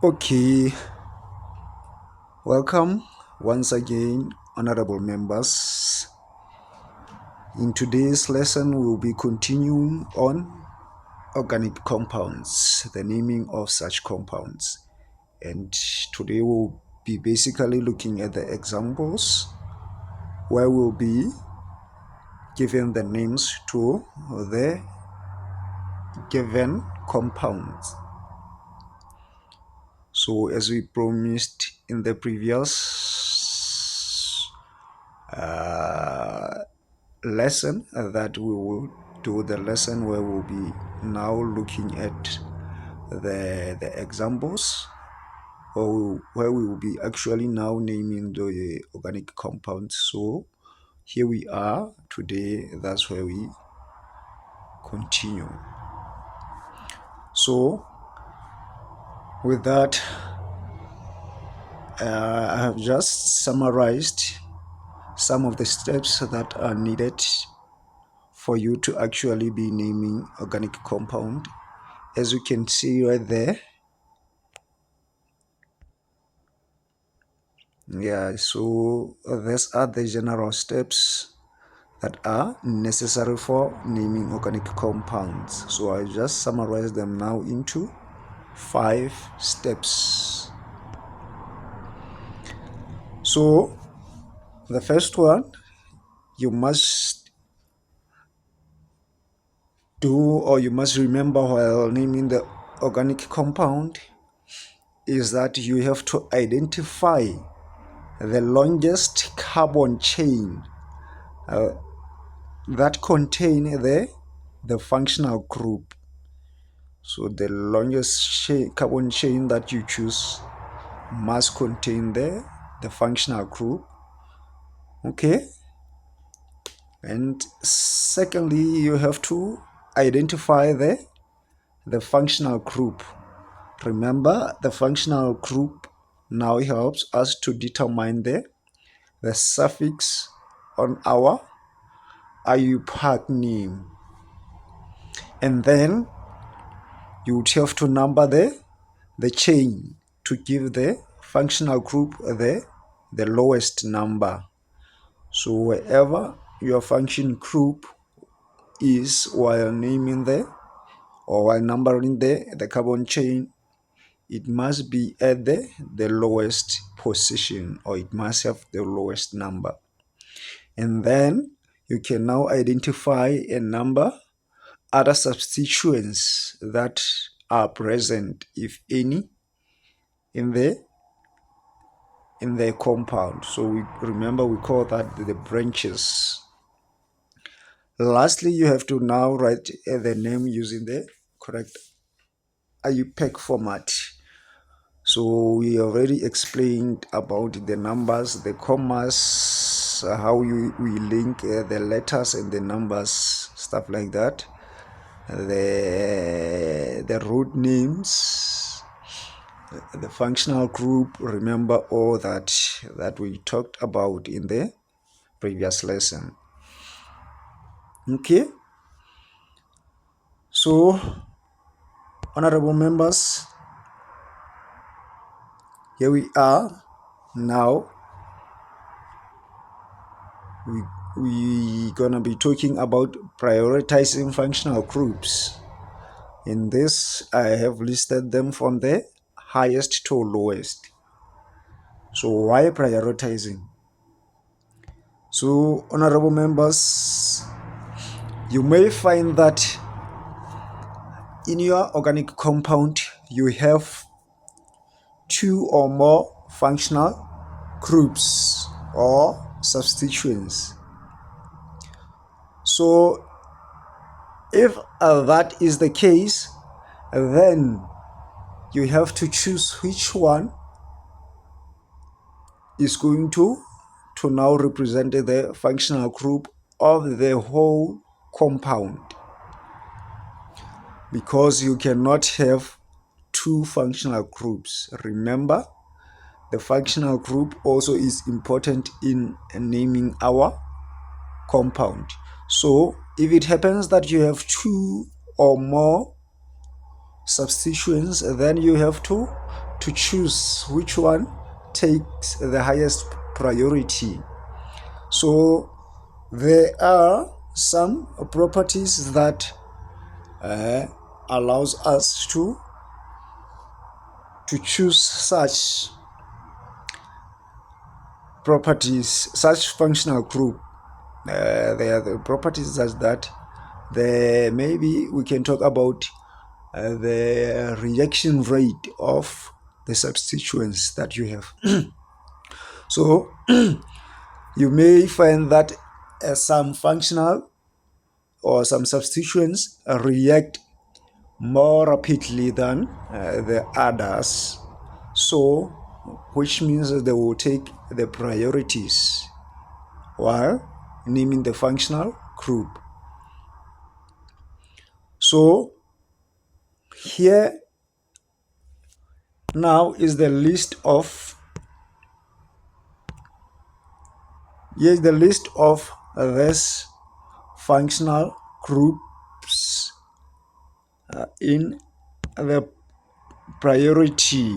Okay, welcome once again, honorable members. In today's lesson, we'll be continuing on organic compounds, the naming of such compounds. And today we'll be basically looking at the examples where we'll be giving the names to the given compounds. So as we promised in the previous lesson, that we will do the lesson where we'll be now looking at the examples, or where we will be actually now naming the organic compounds. So here we are today, that's where we continue. So with that, I have just summarized some of the steps that are needed for you to actually be naming organic compound. As you can see right there, so these are the general steps that are necessary for naming organic compounds. So I just summarize them now into 5 steps. So the first one you must do, or you must remember while naming the organic compound, is that you have to identify the longest carbon chain that contain the functional group. So the longest carbon chain that you choose must contain the functional group. Okay. And secondly, you have to identify the functional group. Remember, the functional group now helps us to determine the suffix on our IUPAC name. And then you would have to number the chain to give the functional group the lowest number. So wherever your function group is while naming while numbering the carbon chain, it must be at the lowest position, or it must have the lowest number. And then you can now identify a number other substituents that are present, if any, in the compound. So we call that the branches. Lastly, you have to now write the name using the correct IUPAC format. So we already explained about the numbers, the commas, how we link the letters and the numbers, stuff like that. The root names, the functional group, remember all that we talked about in the previous lesson. Okay, so honorable members, here we are now. We gonna be talking about prioritizing functional groups. In this, I have listed them from the highest to lowest. So why prioritizing? So honorable members, you may find that in your organic compound you have 2 or more functional groups or substituents. So if that is the case, then you have to choose which one is going to now represent the functional group of the whole compound, because you cannot have 2 functional groups. Remember, the functional group also is important in naming our compound. So if it happens that you have 2 or more substituents, then you have to to choose which one takes the highest priority. So there are some properties that allows us to choose such properties, such functional group. There are the properties such that maybe we can talk about the reaction rate of the substituents that you have. So you may find that some functional or some substituents react more rapidly than the others, so which means that they will take the priorities while naming the functional group. So here now is the list of these functional groups in the priority.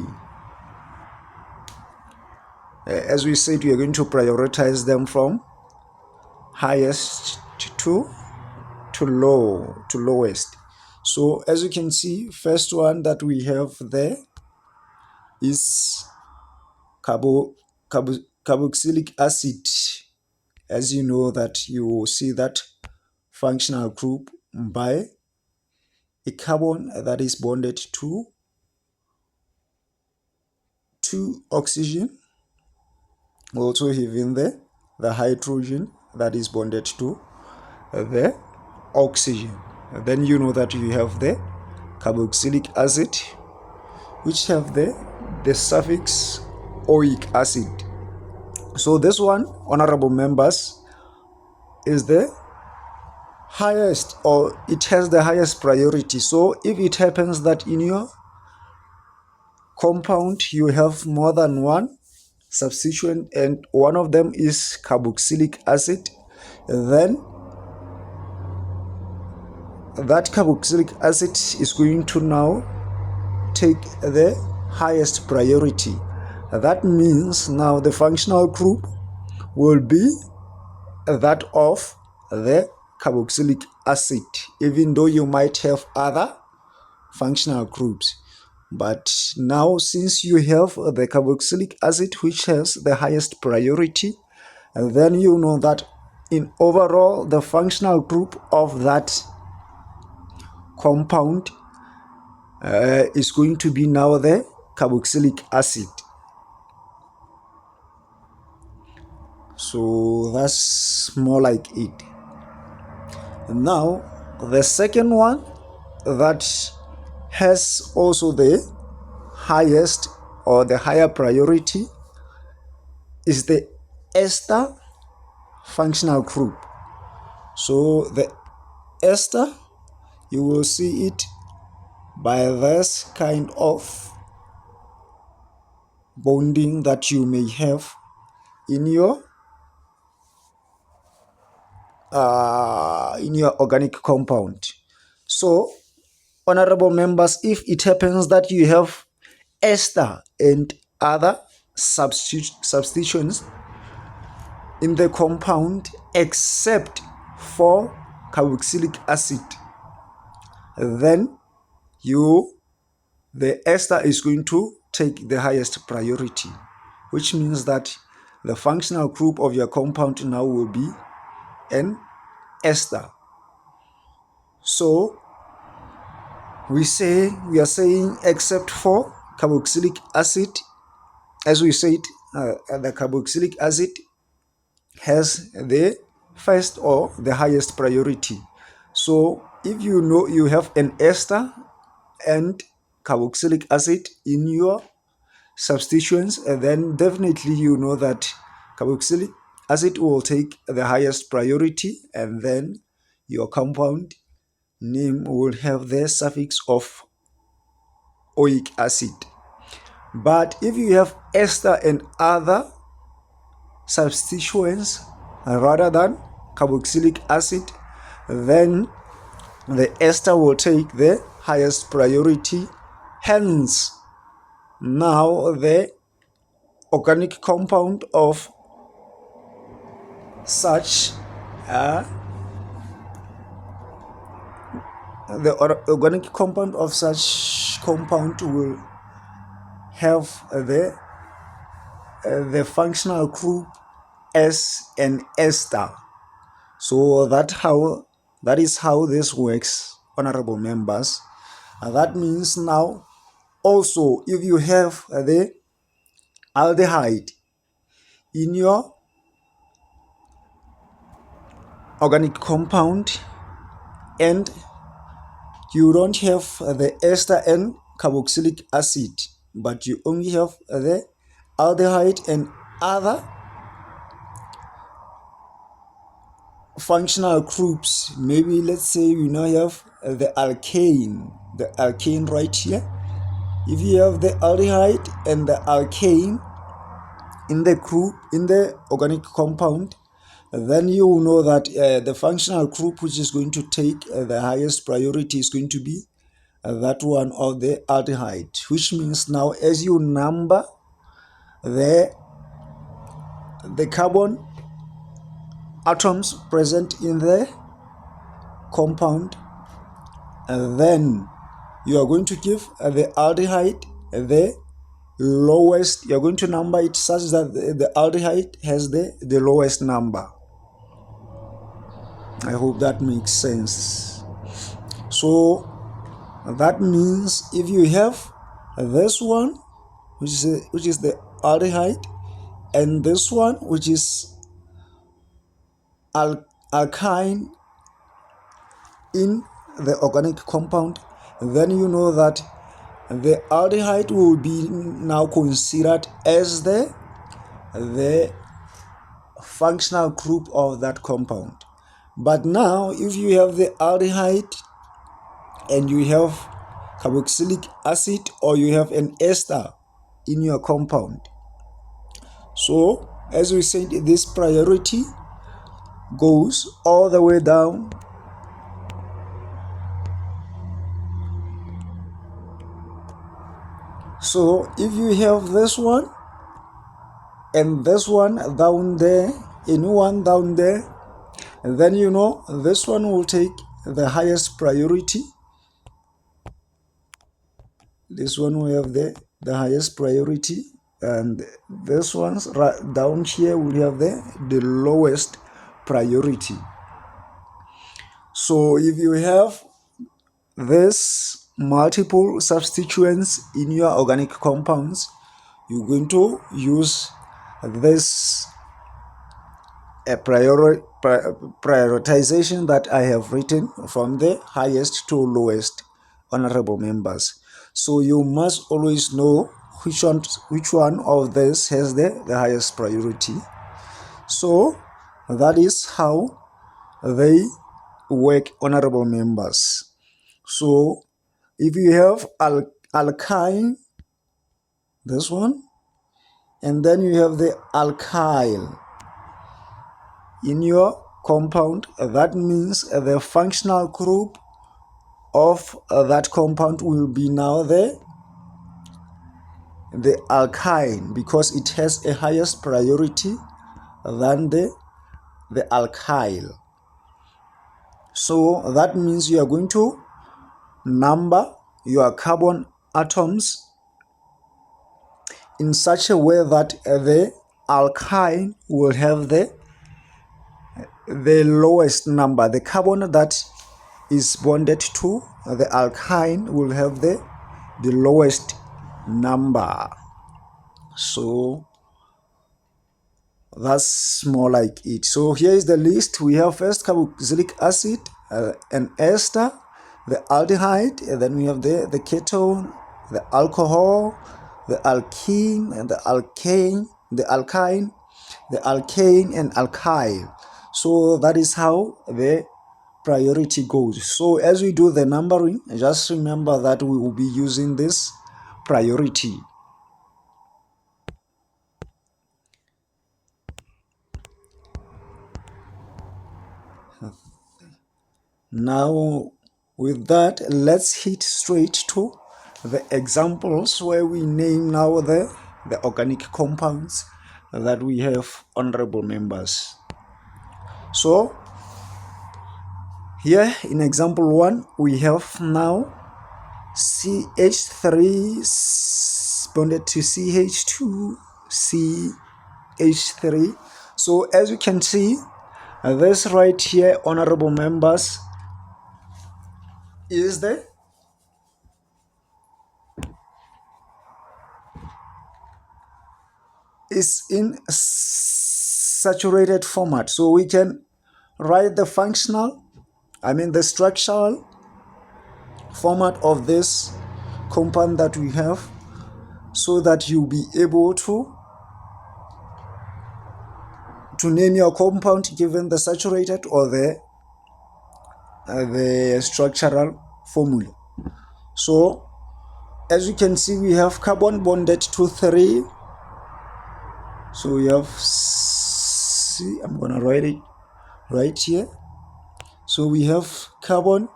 As we said, we are going to prioritize them from highest to lowest. So as you can see, first one that we have there is carboxylic acid. As you know that you will see that functional group by a carbon that is bonded to oxygen, also having the hydrogen that is bonded to the oxygen. And then you know that you have the carboxylic acid, which have the suffix oic acid. So this one, honorable members, is the highest, or it has the highest priority. So if it happens that in your compound you have more than one substituent and one of them is carboxylic acid, then that carboxylic acid is going to now take the highest priority. That means now the functional group will be that of the carboxylic acid, even though you might have other functional groups. But now since you have the carboxylic acid which has the highest priority, and then you know that in overall the functional group of that compound is going to be now the carboxylic acid. So that's more like it. Now the second one that has also the highest or the higher priority is the ester functional group. So the ester, you will see it by this kind of bonding that you may have in your organic compound. So honorable members, if it happens that you have ester and other substitutions in the compound except for carboxylic acid, then the ester is going to take the highest priority, which means that the functional group of your compound now will be an ester. So we are saying except for carboxylic acid, as we said, the carboxylic acid has the first or the highest priority. So if you know you have an ester and carboxylic acid in your substituents, then definitely you know that carboxylic acid will take the highest priority, and then your compound name will have the suffix of oic acid. But if you have ester and other substituents rather than carboxylic acid, then the ester will take the highest priority. Hence, now the organic compound of such organic compound of such compound will have the functional group as an ester. So that is how this works, honorable members. That means now also if you have the aldehyde in your organic compound and you don't have the ester and carboxylic acid, but you only have the aldehyde and other functional groups. Maybe let's say you now have the alkane right here. If you have the aldehyde and the alkane in the group, in the organic compound, then you will know that the functional group which is going to take the highest priority is going to be that one of the aldehyde, which means now as you number the carbon atoms present in the compound, then you are going to give the aldehyde the lowest. You are going to number it such that the aldehyde has the lowest number. I hope that makes sense. So that means if you have this one which is the aldehyde and this one which is alkyne in the organic compound, then you know that the aldehyde will be now considered as the functional group of that compound. But now if you have the aldehyde and you have carboxylic acid or you have an ester in your compound, so as we said, this priority goes all the way down So if you have this one and this one down there, anyone down there, then you know this one will take the highest priority. This one will have the highest priority, and this one's right down here will have the lowest priority. So if you have this multiple substituents in your organic compounds, you're going to use this prioritization that I have written from the highest to lowest, honorable members. So you must always know which one of this has the highest priority. So that is how they work, honorable members. So if you have alkyne, this one, and then you have the alkyl in your compound, that means the functional group of that compound will be now the alkyne, because it has a highest priority than the alkyl. So that means you are going to number your carbon atoms in such a way that the alkyne will have the lowest number. The carbon that is bonded to the alkyne will have the lowest number. So that's more like it. So here is the list. We have first carboxylic acid, an ester, the aldehyde, and then we have the ketone, the alcohol, the alkene, and the alkane, the alkyne, the alkane, and alkyl. So that is how the priority goes. So as we do the numbering, just remember that we will be using this priority. Now with that, let's hit straight to the examples where we name now the organic compounds that we have, honorable members. So here in example 1 we have now CH3 bonded to CH2, CH3. So as you can see, this right here, honorable members, is in saturated format. So we can write the the structural format of this compound that we have, so that you'll be able to name your compound given the saturated or the structural formula. So as you can see, we have carbon bonded to 3. So we have C, I'm gonna write it right here. So we have carbon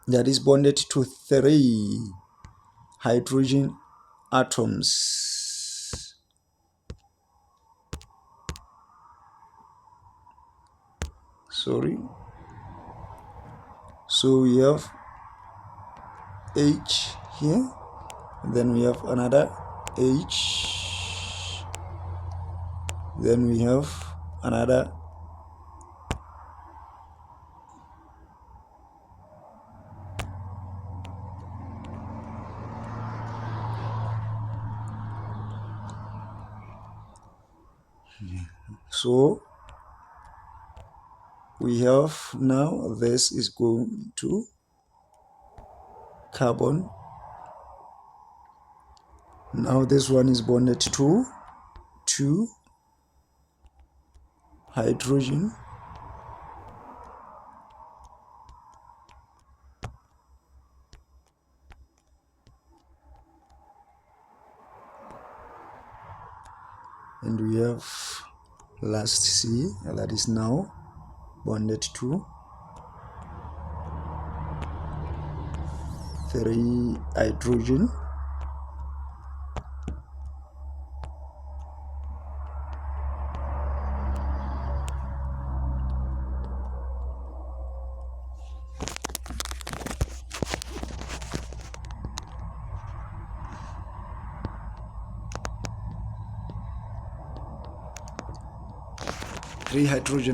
that is bonded to 3 hydrogen atoms. Sorry. So we have H here, then we have another H, then we have another so we have now, this is going to carbon. Now this one is bonded to 2 hydrogen, and we have last C that is now bonded to 3 hydrogen,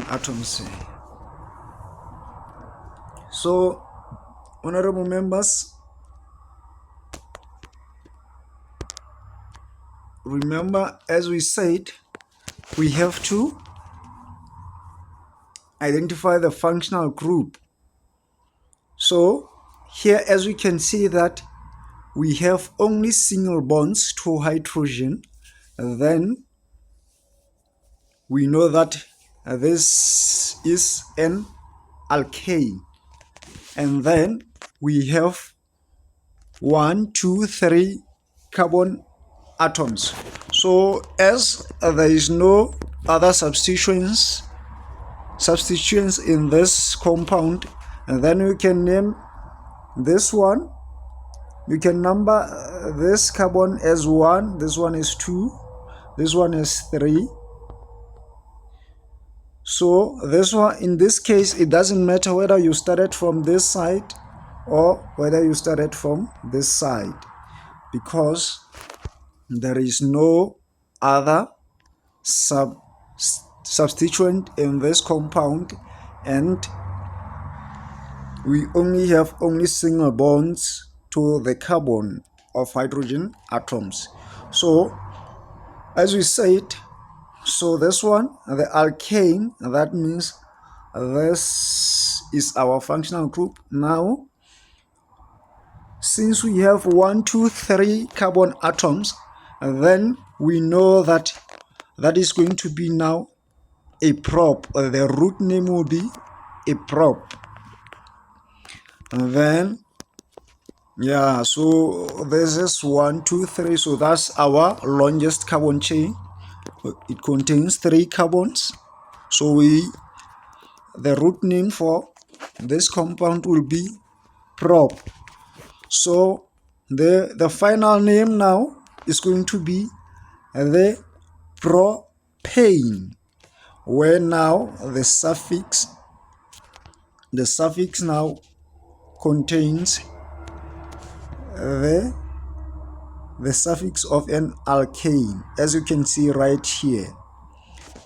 atoms. So honorable members, remember, as we said, we have to identify the functional group. So here, as we can see, that we have only single bonds to hydrogen, then we know that this is an alkane. And then we have 1, 2, 3 carbon atoms. So as there is no other substituents in this compound, and then we can name this one. We can number this carbon as 1, this one is 2, this one is 3. So this one, in this case, it doesn't matter whether you started from this side or whether you started from this side, because there is no other substituent in this compound, and we only have single bonds to the carbon of hydrogen atoms. So as we said, so this one, the alkane, that means this is our functional group. Now, since we have 1, 2, 3 carbon atoms, then we know that is going to be now a prop. The root name will be a prop. And then, yeah, so this is 1, 2, 3. So that's our longest carbon chain. It contains 3 carbons. So the root name for this compound will be prop. So the final name now is going to be the propane, where now the suffix now contains the suffix of an alkane, as you can see right here.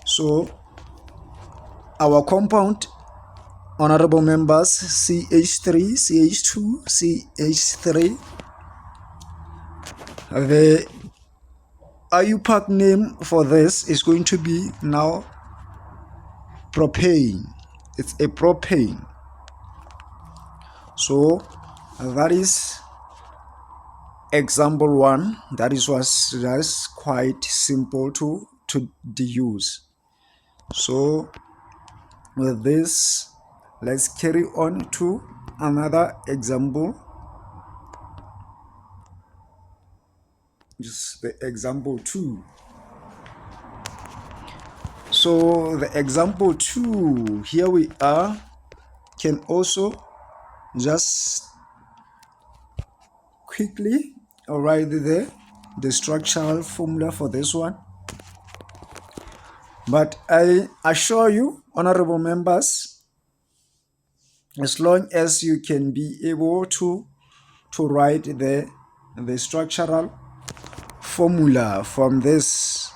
So our compound, honorable members, CH3, CH2, CH3, the IUPAC name for this is going to be now propane. It's a propane. So that is example 1. That is was just quite simple to use. So with this, let's carry on to another example. Just the example 2. So the example 2, here we are, can also just quickly write the structural formula for this one. But I assure you, honorable members, as long as you can be able to write the structural formula from this,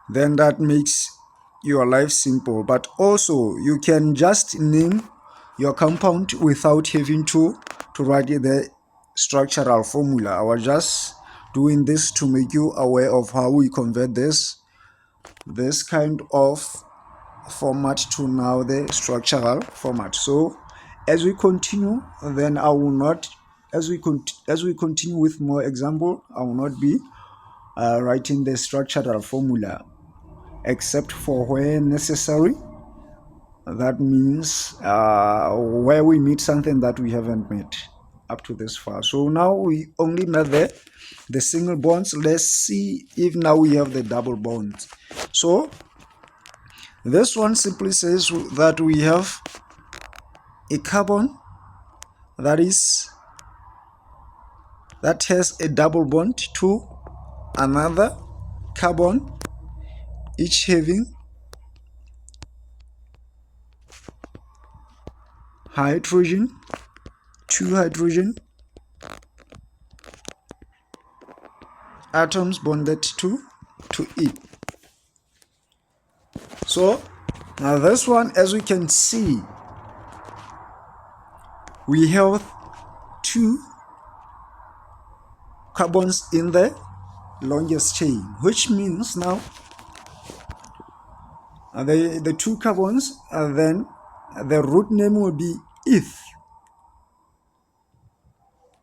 then that makes your life simple. But also you can just name your compound without having to write the structural formula. I was just doing this to make you aware of how we convert this kind of format to now the structural format. So as we continue, then I will not, as we continue with more example, I will not be writing the structural formula, except for where necessary. That means where we meet something that we haven't met up to this far. So now we only met the single bonds. Let's see if now we have the double bonds. So this one simply says that we have a carbon that has a double bond to another carbon, each having hydrogen, 2 hydrogen atoms bonded to it. So now this one, as we can see, we have 2 carbons in the longest chain, which means now the 2 carbons, then the root name will be eth.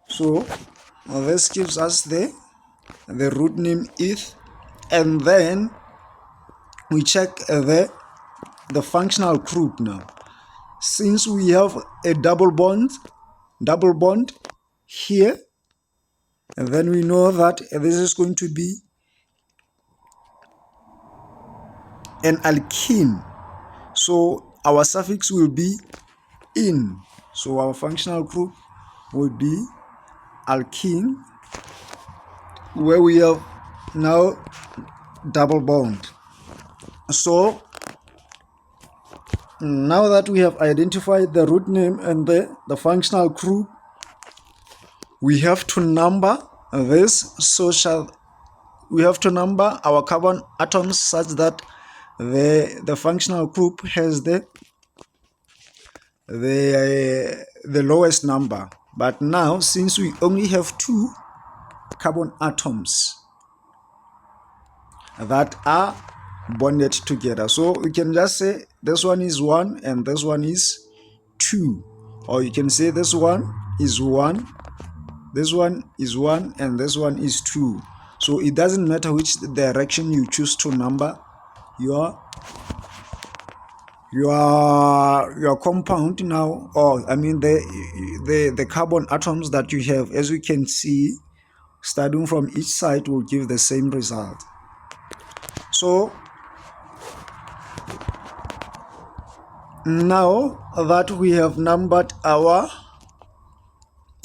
So this gives us the root name eth, and then we check the functional group now. Since we have a double bond here, and then we know that this is going to be an alkene. So our suffix will be in. So our functional group will be alkene, where we have now double bond. So now that we have identified the root name and the functional group, we have to number this. So we have to number our carbon atoms such that the functional group has the lowest number. But now, since we only have 2 carbon atoms that are bonded together, so we can just say this one is 1 and this one is 2, or you can say this one is 1, this one is 1, and this one is 2. So it doesn't matter which direction you choose to number your compound now, or I mean the carbon atoms that you have. As you can see, starting from each side will give the same result. So now that we have numbered our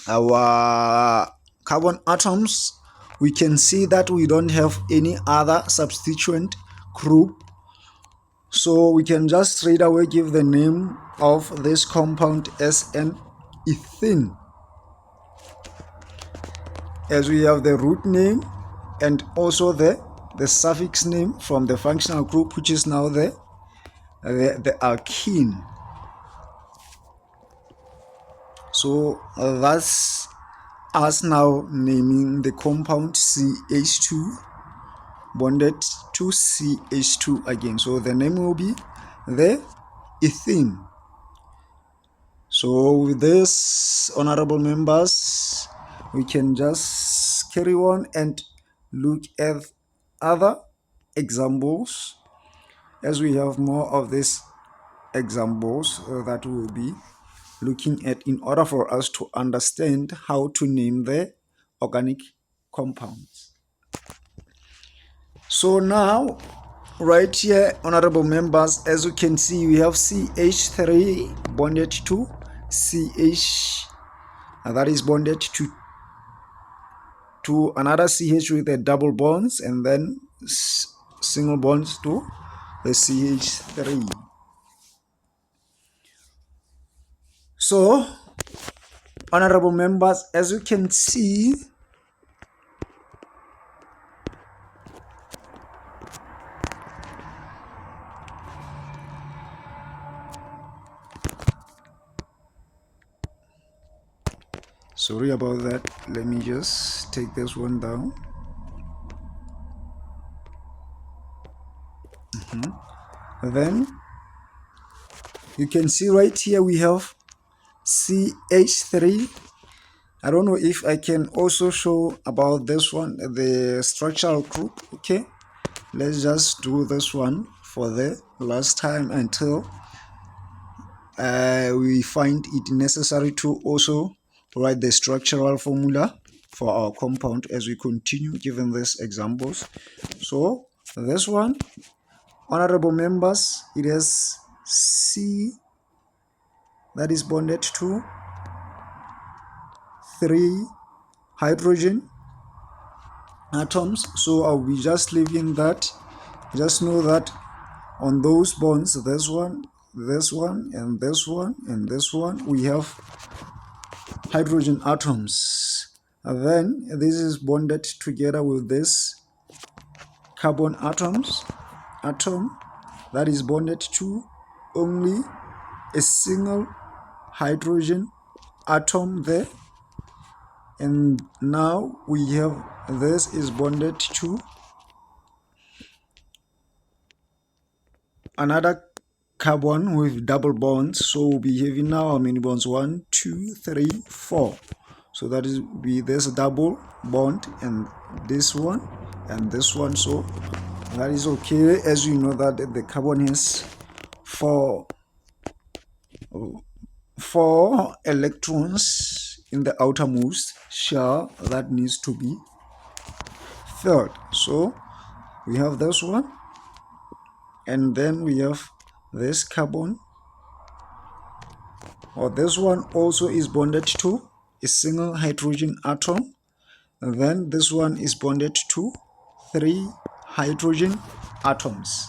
our carbon atoms, we can see that we don't have any other substituent group, so we can just straight away give the name of this compound as an ethene, as we have the root name and also the suffix name from the functional group, which is now the alkene. So that's us now naming the compound CH2 bonded to CH2 again. So the name will be the ethene. So with this, honorable members, we can just carry on and look at other examples, as we have more of these examples that we will be looking at in order for us to understand how to name the organic compounds. So now, right here, honorable members, as you can see, we have CH3 bonded to CH, that is bonded to another CH with a double bonds, and then single bonds to the CH3. So, honorable members, as you can see, sorry about that, let me just take this one down. Then you can see right here we have CH3. I don't know if I can also show about this one, the structural group. Okay, let's just do this one for the last time until we find it necessary to also write the structural formula for our compound as we continue given these examples. So this one, honorable members, it has C that is bonded to 3 hydrogen atoms. So I'll be just leaving that. Just know that on those bonds, this one, and this one, and this one, we have hydrogen atoms. And then this is bonded together with this carbon atom that is bonded to only a single hydrogen atom there. And now we have this is bonded to another carbon with double bonds. So we'll be having now how many bonds? 1, 2, 3, 4. So that is be this double bond and this one and this one. So that is okay, as you know that the carbon has four electrons in the outermost shell that needs to be filled. So we have this one, and then we have this carbon, or this one also is bonded to a single hydrogen atom, and then this one is bonded to 3 hydrogen atoms.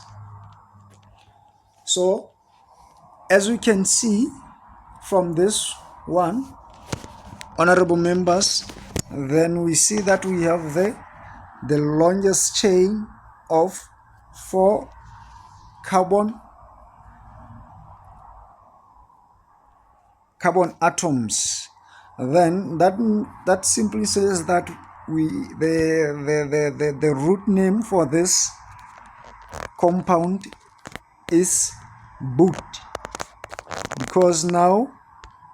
So as we can see from this one, honorable members, then we see that we have the longest chain of 4 carbon atoms. Then that simply says that the root name for this compound is but, because now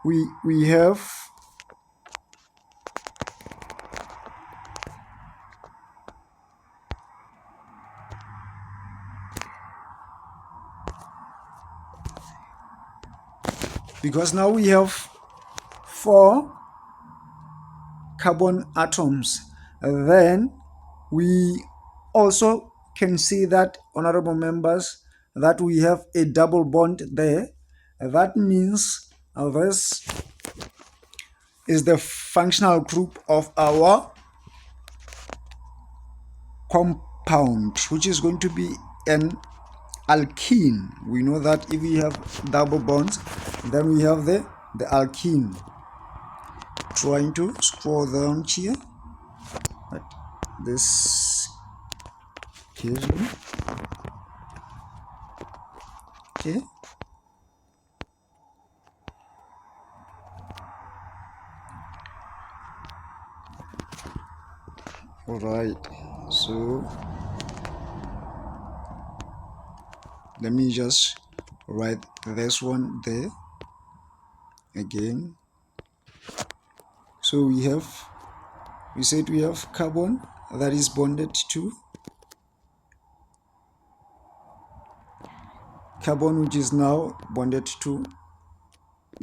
we have because now we have 4 carbon atoms. Then we also can see that, honorable members, that we have a double bond there. That means this is the functional group of our compound, which is going to be an alkene. We know that if we have double bonds, then we have the alkene. Trying to scroll down here, but this gives me, okay, all right. So let me just write this one there again. So we said we have carbon that is bonded to carbon, which is now bonded to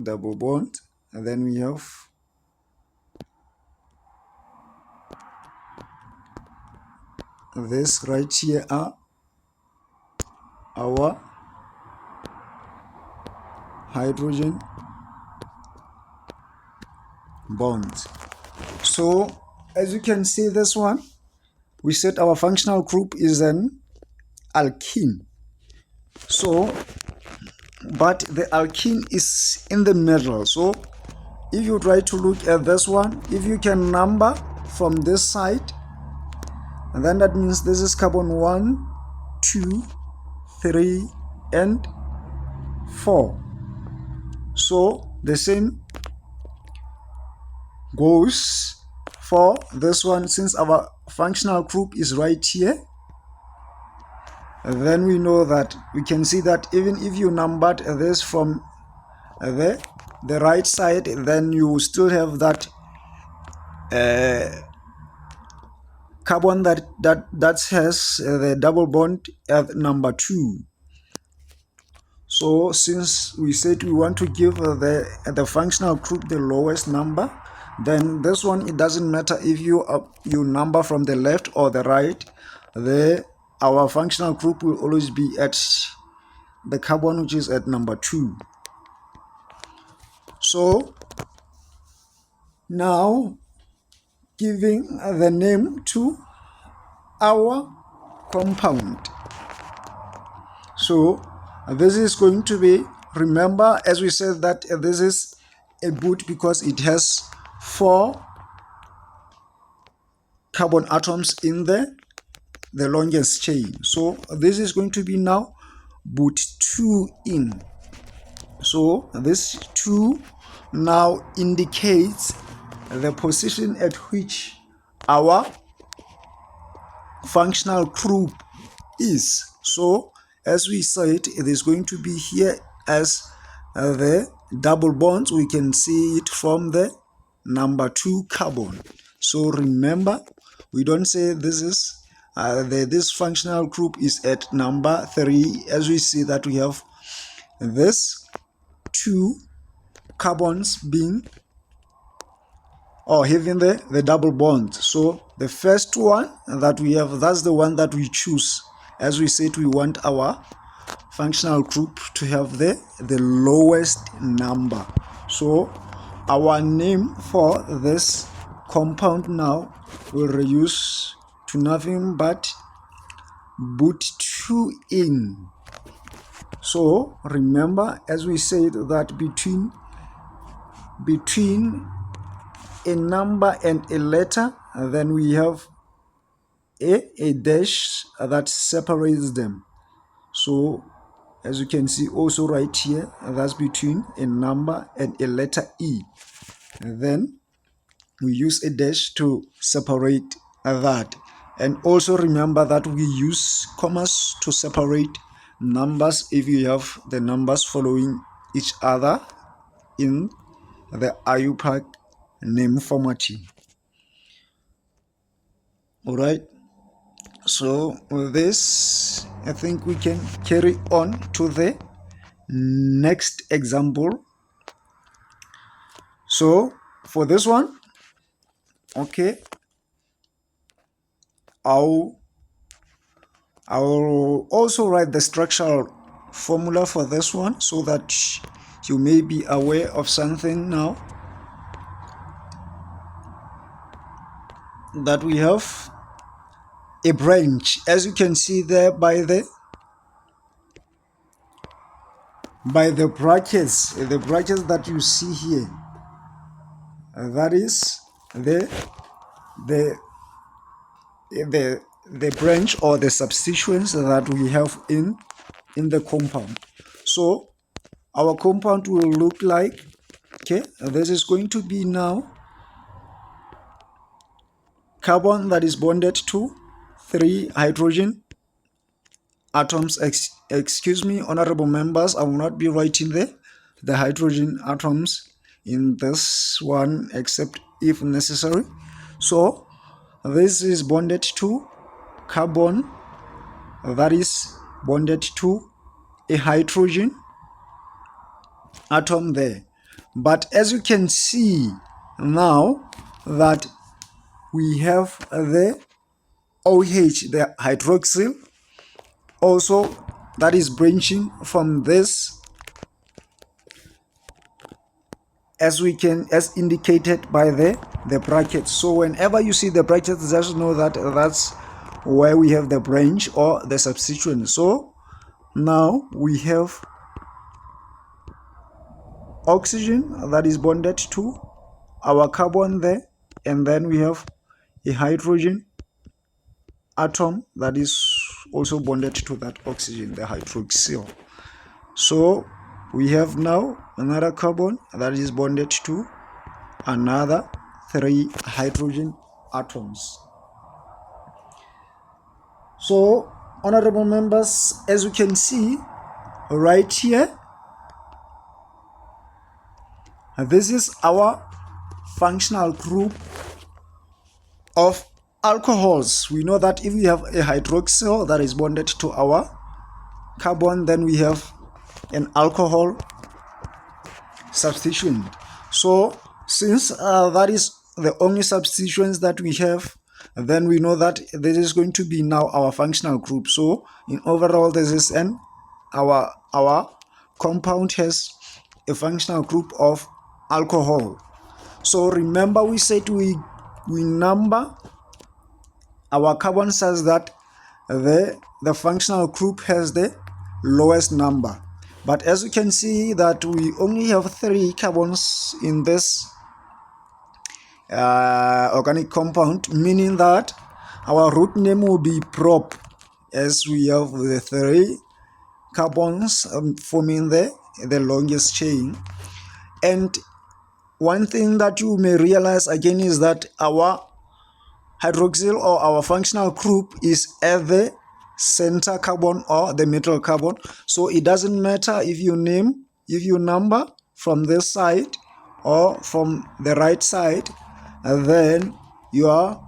double bond, and then we have this right here are our hydrogen bonds. So as you can see, this one, we said our functional group is an alkene. So but the alkene is in the middle. So if you try to look at this one, if you can number from this side, and then that means this is carbon 1, 2, 3, and 4. So the same goes for this one. Since our functional group is right here, then we know that we can see that even if you numbered this from the right side, then you still have that carbon that has the double bond at number 2. So since we said we want to give the functional group the lowest number, then this one, it doesn't matter if you number from the left or the right, our functional group will always be at the carbon which is at number 2. So now giving the name to our compound. So this is going to be, remember, as we said, that this is a boot because it has 4 carbon atoms in the longest chain. So this is going to be now boot 2 in. So this 2 now indicates the position at which our functional group is. So as we said, it is going to be here as the double bonds. We can see it from the number 2 carbon. So remember, we don't say this is this functional group is at number 3, as we see that we have this 2 carbons being or having the double bond. So the first one that we have, that's the one that we choose. As we said, we want our functional group to have the lowest number. So our name for this compound now will reduce to nothing but boot 2 in. So remember, as we said, that between a number and a letter, then we have a dash that separates them. So as you can see also right here, that's between a number and a letter E. And then we use a dash to separate that. And also remember that we use commas to separate numbers if you have the numbers following each other in the IUPAC name formatting. All right. So with this, I think we can carry on to the next example. So for this one, okay, I'll also write the structural formula for this one so that you may be aware of something now. that we have a branch, as you can see there by the brackets, that you see here. That is the branch or the substituents that we have in the compound. So our compound will look like, okay, this is going to be now carbon that is bonded to 3 hydrogen atoms. Excuse me, honorable members, I will not be writing the hydrogen atoms in this one except if necessary. So this is bonded to carbon that is bonded to a hydrogen atom there. But as you can see now that we have the OH, the hydroxyl, also that is branching from this, as indicated by the brackets. So whenever you see the brackets, just know that that's where we have the branch or the substituent. So now we have oxygen that is bonded to our carbon there, and then we have a hydrogen atom that is also bonded to that oxygen, the hydroxyl. So we have now another carbon that is bonded to another 3 hydrogen atoms. So honorable members, as you can see right here, this is our functional group of alcohols. We know that if we have a hydroxyl that is bonded to our carbon, then we have an alcohol substituent. So since that is the only substituents that we have, then we know that this is going to be now our functional group. So in overall, this is our compound has a functional group of alcohol. So remember, we said we number our carbon such that the functional group has the lowest number. But as you can see that we only have 3 carbons in this organic compound, meaning that our root name will be prop, as we have the 3 carbons forming the longest chain. And one thing that you may realize again is that our hydroxyl or our functional group is at the center carbon or the middle carbon. So it doesn't matter if you number from this side or from the right side, then your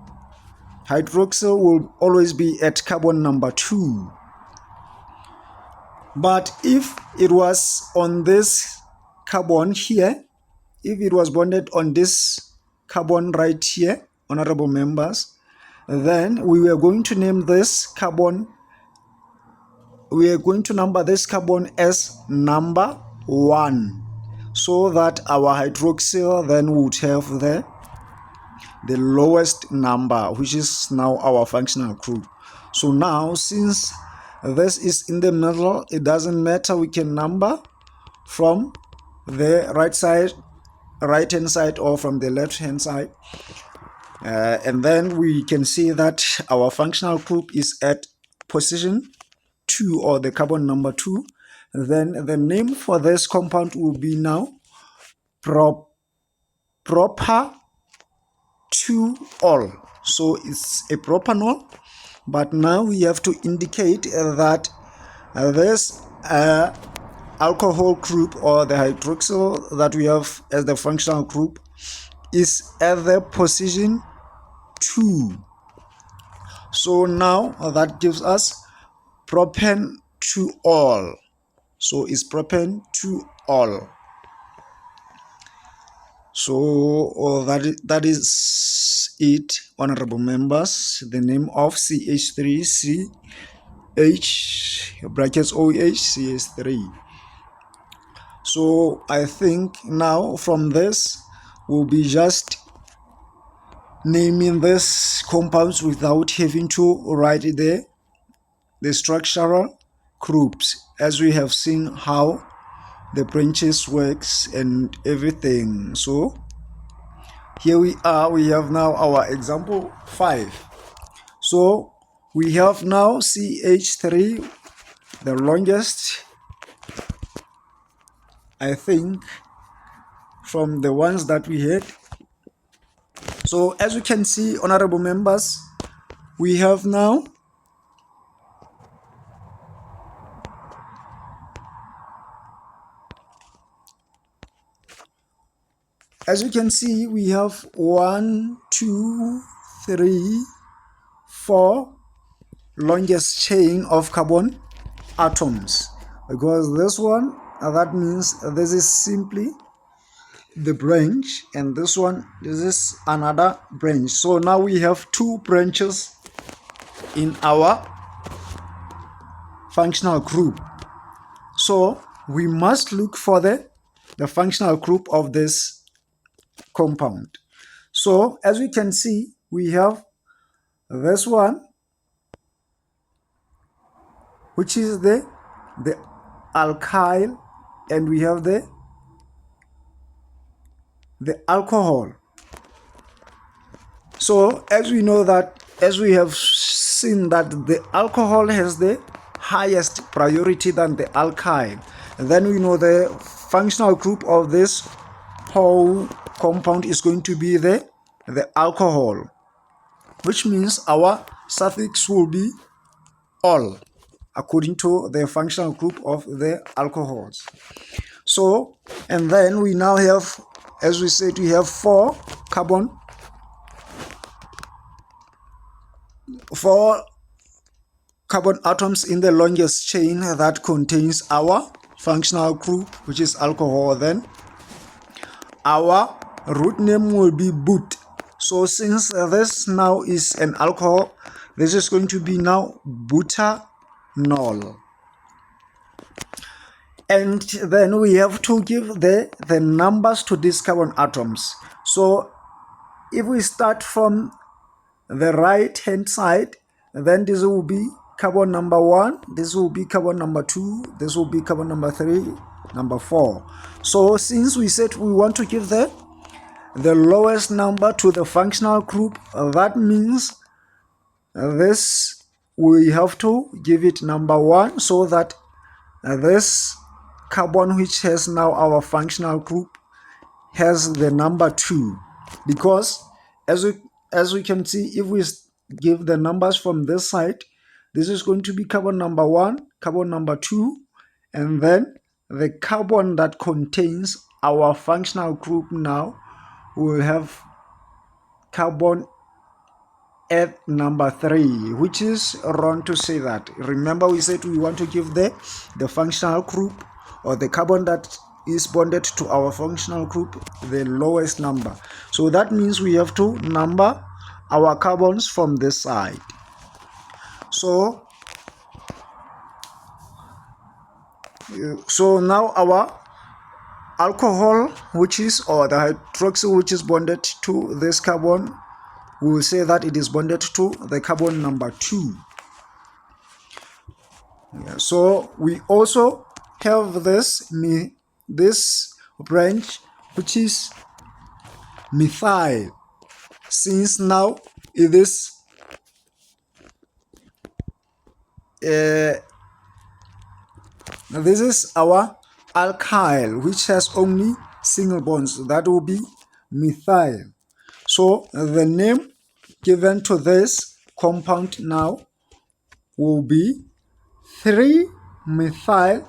hydroxyl will always be at carbon number 2. But if it was on this carbon here, if it was bonded on this carbon right here, honorable members, then we were going to name this carbon, we are going to number this carbon as number 1, so that our hydroxyl then would have the lowest number, which is now our functional group. So now, since this is in the middle, it doesn't matter, we can number from the right hand side or from the left hand side, and then we can see that our functional group is at position 2 or the carbon number 2. Then the name for this compound will be now proper 2-ol. So it's a propanol, but now we have to indicate that this alcohol group or the hydroxyl that we have as the functional group is at the position 2. So now that gives us propan 2-ol. So it's propan 2-ol. So that is it, honorable members. The name of CH3CH brackets OH CH3. So I think now from this we'll be just naming these compounds without having to write the structural groups, as we have seen how the branches works and everything. So here we are, we have now our example 5. So we have now CH3, the longest, I think, from the ones that we had. So as you can see, honorable members, we have now as you can see, we have 1, 2, 3, 4 longest chain of carbon atoms, because this one, that means this is simply the branch, and this one, this is another branch. So now we have 2 branches in our functional group. So we must look for the functional group of this compound. So as we can see, we have this one, which is the alkyl, and we have the alcohol. So as we know that, as we have seen that the alcohol has the highest priority than the alkyl, then we know the functional group of this whole compound is going to be the alcohol, which means our suffix will be "ol" according to the functional group of the alcohols. So, and then we now have, as we said, we have 4 carbon atoms in the longest chain that contains our functional group, which is alcohol. Then our root name will be but. So since this now is an alcohol, this is going to be now butanol. And then we have to give the numbers to these carbon atoms. So if we start from the right hand side, then this will be carbon number 1, this will be carbon number 2, this will be carbon number 3, number 4. So since we said we want to give the lowest number to the functional group, that means this we have to give it number 1, so that this carbon, which has now our functional group, has the number 2. Because as we can see, if we give the numbers from this side, this is going to be carbon number 1, carbon number 2, and then the carbon that contains our functional group now will have carbon at number 3, which is wrong to say that. Remember, we said we want to give the functional group, or the carbon that is bonded to our functional group, the lowest number. So that means we have to number our carbons from this side. So now our alcohol, which is, or the hydroxyl, which is bonded to this carbon, we will say that it is bonded to the carbon number 2. So we also have this branch, which is methyl. Since now it is this is our alkyl, which has only single bonds, that will be methyl. So the name given to this compound now will be 3-methyl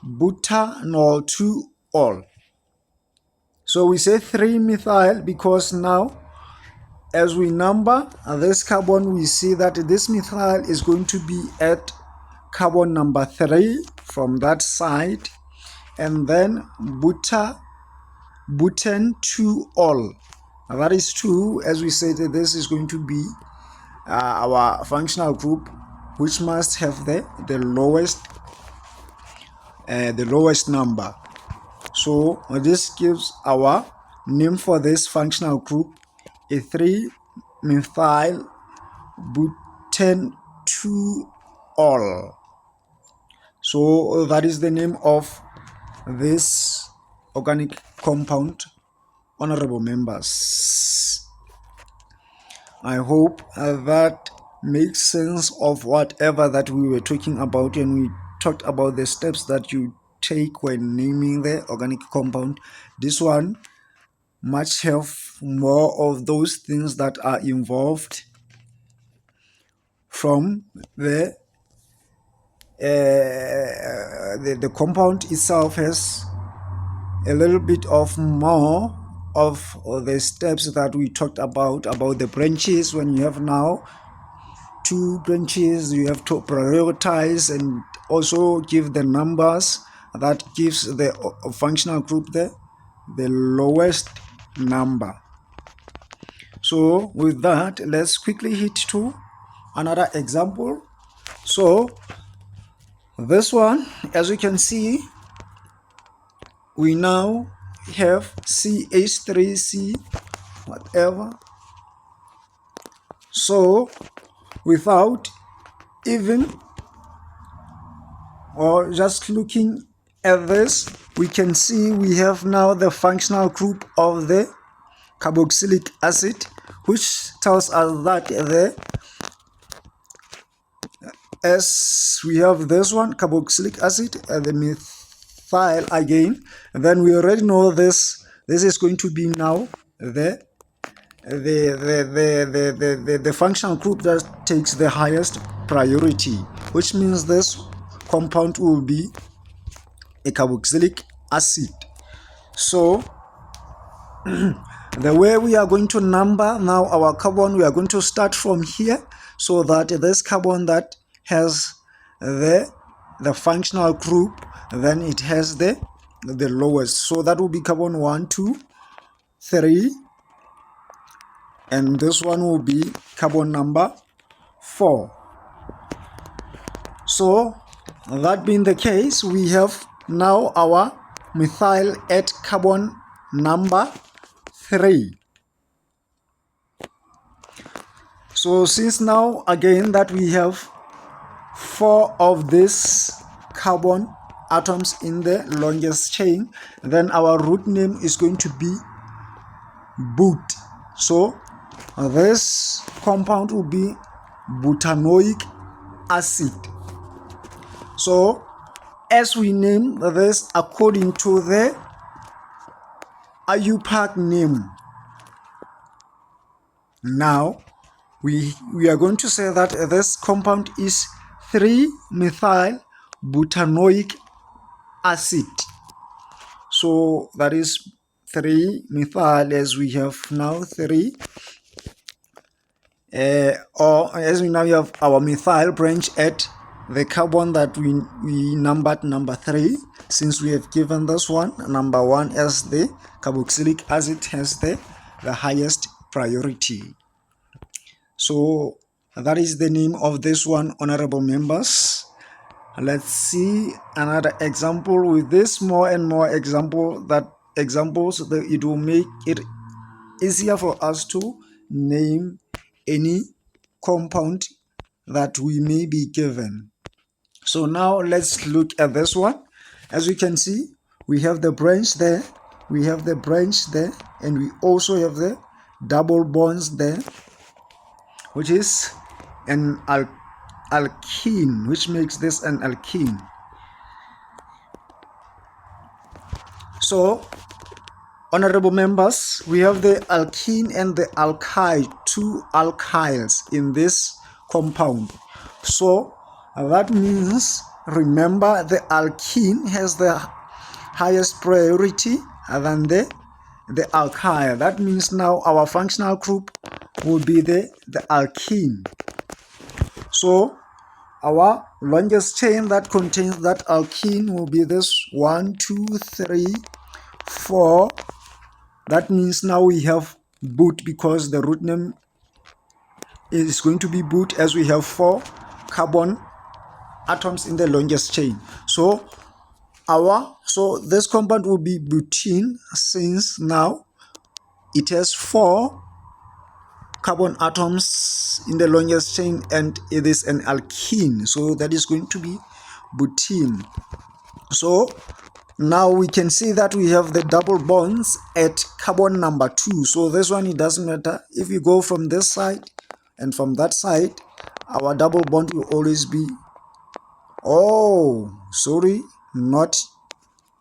butanol 2-ol. So we say 3-methyl because now as we number this carbon, we see that this methyl is going to be at carbon number 3 from that side, and then butane 2-ol, that is 2. As we said, this is going to be our functional group, which must have the lowest number. So this gives our name for this functional group, a 3 methyl butanol. So that is the name of this organic compound, honorable members. I hope that makes sense of whatever that we were talking about, and we talked about the steps that you take when naming the organic compound. This one must have more of those things that are involved from the compound itself has a little bit of more of the steps that we talked about the branches. When you have now 2 branches, you have to prioritize and also give the numbers that gives the functional group the lowest number. So with that, let's quickly hit to another example. So this one, as you can see, we now have CH3C whatever. So without even or just looking at this, we can see we have now the functional group of the carboxylic acid, which tells us that as we have this one, carboxylic acid, and the methyl again, and then we already know this is going to be now the functional group that takes the highest priority, which means this compound will be a carboxylic acid. So the way we are going to number now our carbon, we are going to start from here, so that this carbon that has the functional group, then it has the lowest. So that will be carbon 1, 2, 3, and this one will be carbon number 4. So that being the case, we have now our methyl at carbon number 3. So since now again that we have 4 of these carbon atoms in the longest chain, then our root name is going to be but. So this compound will be butanoic acid. So as we name this according to the IUPAC name, now we are going to say that this compound is 3-methyl butanoic acid. So that is 3-methyl, as we have now 3, or as we now have our methyl branch at the carbon that we numbered number 3, since we have given this one number 1 as the carboxylic acid has the highest priority. So that is the name of this one, honorable members. Let's see another example with this, more and more examples that it will make it easier for us to name any compound that we may be given. So now let's look at this one. As you can see, we have the branch there, and we also have the double bonds there, which is an alkene, which makes this an alkene. So honorable members, we have the alkene and the alkyl, 2 alkyls in this compound. So that means, remember, the alkene has the highest priority than the alkyl. That means now our functional group will be the alkene. So our longest chain that contains that alkene will be this 1, 2, 3, 4. That means now we have but, because the root name is going to be but, as we have 4 carbon atoms in the longest chain. So this compound will be butene, since now it has 4 carbon atoms in the longest chain, and it is an alkene, so that is going to be butene. So now we can see that we have the double bonds at carbon number 2. So this one, it doesn't matter if you go from this side and from that side, our double bond will always be, not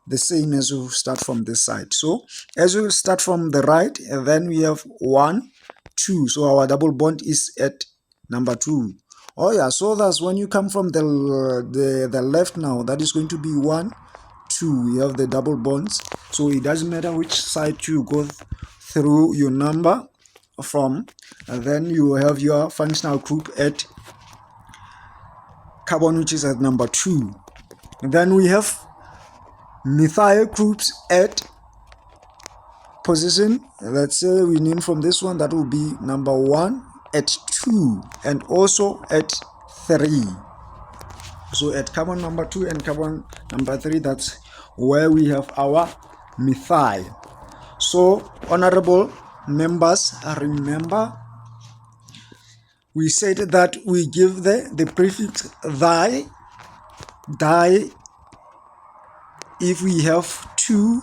the same as you start from this side. So as we start from the right, and then we have 1, 2. So our double bond is at number 2. So that's when you come from the left now, that is going to be 1, 2. We have the double bonds. So it doesn't matter which side you go through your number from, and then you have your functional group at carbon, which is at number 2. And then we have methyl groups at position, let's say we name from this one, that will be number 1 at 2 and also at 3. So at carbon number 2 and carbon number 3, that's where we have our methyl. So honorable members, remember we said that we give the prefix di if we have 2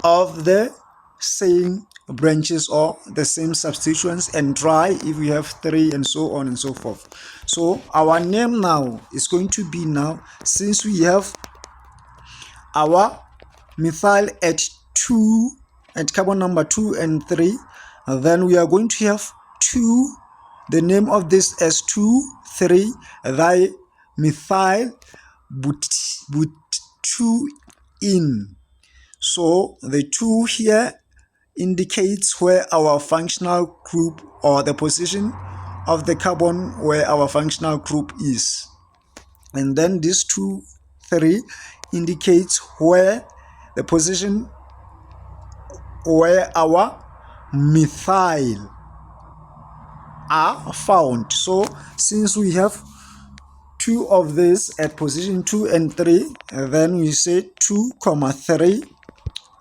of the same branches or the same substituents, and tri if we have 3, and so on and so forth. So our name now is going to be, now since we have our methyl at 2 at carbon number 2 and 3, then we are going to have 2, the name of this as 2, 3, di methyl butene. So the 2 here indicates where our functional group, or the position of the carbon where our functional group is. And then this 2, 3 indicates where the position where our methyl are found. So since we have 2 of this at position 2 and 3, and then we say 2, 3.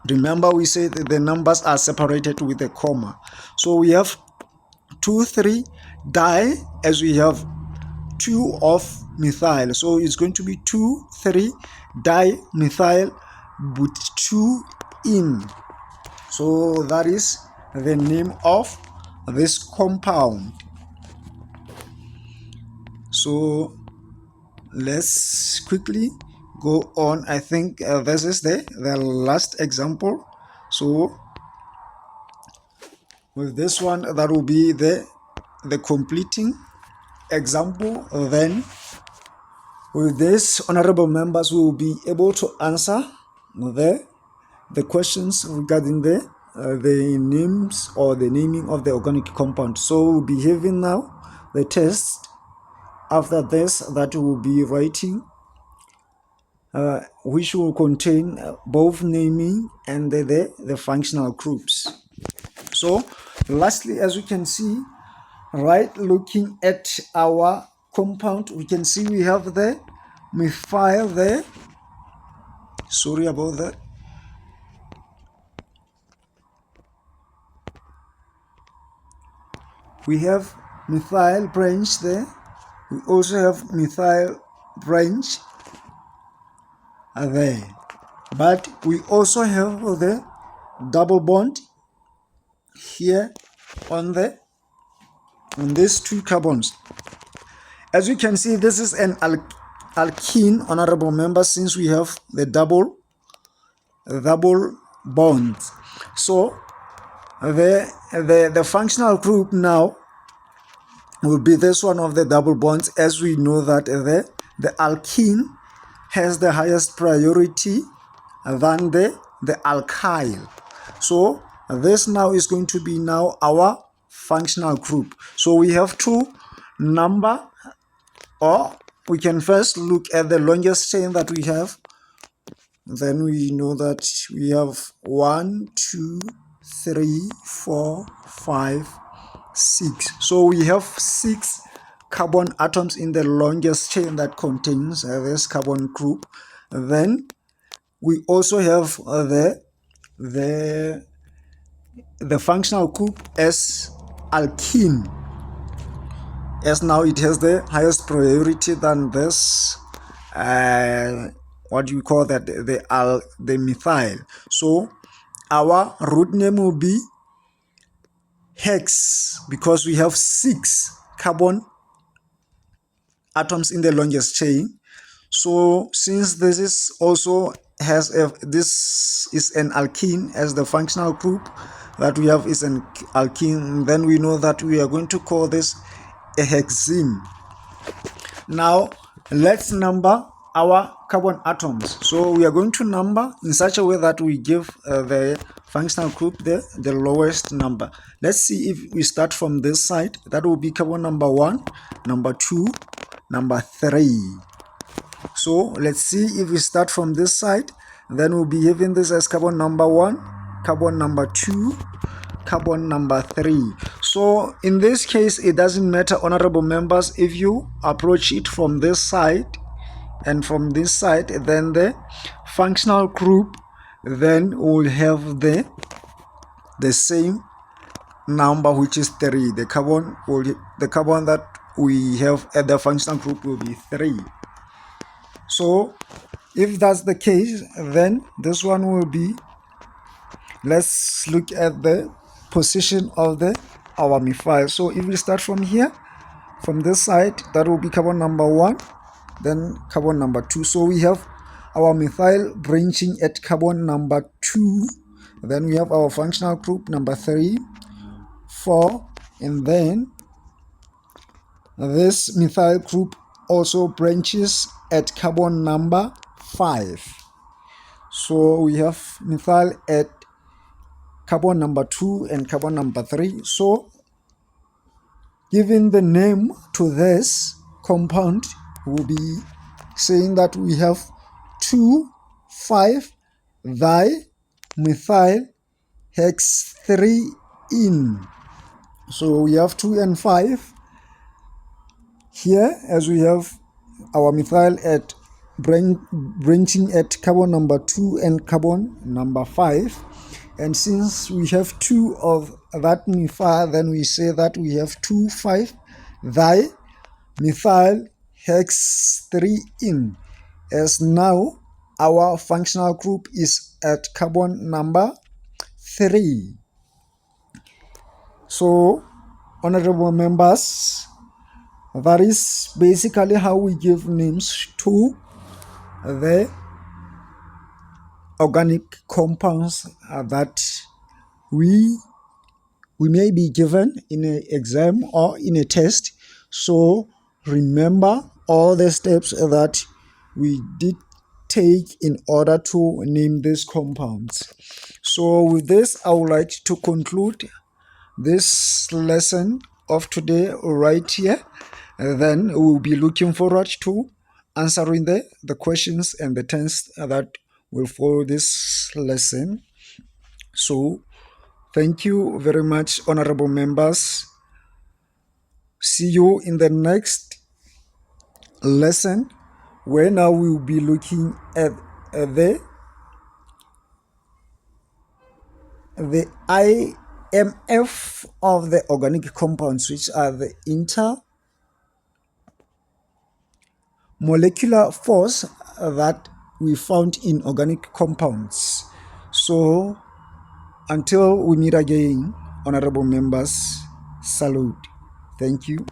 Remember we say that the numbers are separated with a comma. So we have 2, 3 di, as we have 2 of methyl. So it's going to be 2, 3 dimethyl butene. So that is the name of this compound. So let's quickly go on. I think this is the last example. So with this one, that will be the completing example. Then with this, honorable members will be able to answer the questions regarding the names or the naming of the organic compound. So we'll be having now the test. After this, that will be writing, which will contain both naming and the functional groups. So lastly, as we can see, right, looking at our compound, we can see we have the methyl there. Sorry about that. We have methyl branch there. We also have methyl branch there. But we also have the double bond here on these 2 carbons. As you can see, this is an alkene, honorable members, since we have the double bonds. So the functional group now will be this one of the double bonds, as we know that the alkene has the highest priority than the alkyl. So this now is going to be now our functional group. So we have to number, or we can first look at the longest chain that we have. Then we know that we have 1, 2, 3, 4, 5, 6. So we have 6 carbon atoms in the longest chain that contains this carbon group. Then we also have the functional group as alkene, as now it has the highest priority than this what do you call that, the methyl. So our root name will be hex, because we have 6 carbon atoms in the longest chain. So since this is also this is an alkene, as the functional group that we have is an alkene, then we know that we are going to call this a hexene. Now let's number our carbon atoms. So we are going to number in such a way that we give the functional group the lowest number. Let's see if we start from this side. That will be carbon number 1, number 2, number 3. So let's see if we start from this side. Then we'll be having this as carbon number 1, carbon number 2, carbon number 3. So in this case, it doesn't matter, honorable members, if you approach it from this side and from this side, then the functional group then will have the same number, which is 3. The carbon that we have at the functional group will be 3. So if that's the case, then this one will be, let's look at the position of our methyl. So if we start from here, from this side, that will be carbon number 1, then carbon number 2. So we have our methyl branching at carbon number 2. Then we have our functional group number 3, 4, and then this methyl group also branches at carbon number 5. So we have methyl at carbon number 2 and carbon number 3. So giving the name to this compound, we'll be saying that we have 2,5-dimethyl hexene. So we have 2 and 5 here, as we have our methyl at branching at carbon number 2 and carbon number 5. And since we have 2 of that methyl, then we say that we have 2,5-dimethyl hexene, as now our functional group is at carbon number 3. So, honorable members, that is basically how we give names to the organic compounds that we may be given in an exam or in a test. So remember all the steps that we did take in order to name these compounds. So with this, I would like to conclude this lesson of today right here. Then we will be looking forward to answering the questions and the tests that will follow this lesson. So thank you very much, honorable members. See you in the next lesson, where now we will be looking at the IMF of the organic compounds, which are the intermolecular force that we found in organic compounds. So until we meet again, honorable members, salute. Thank you.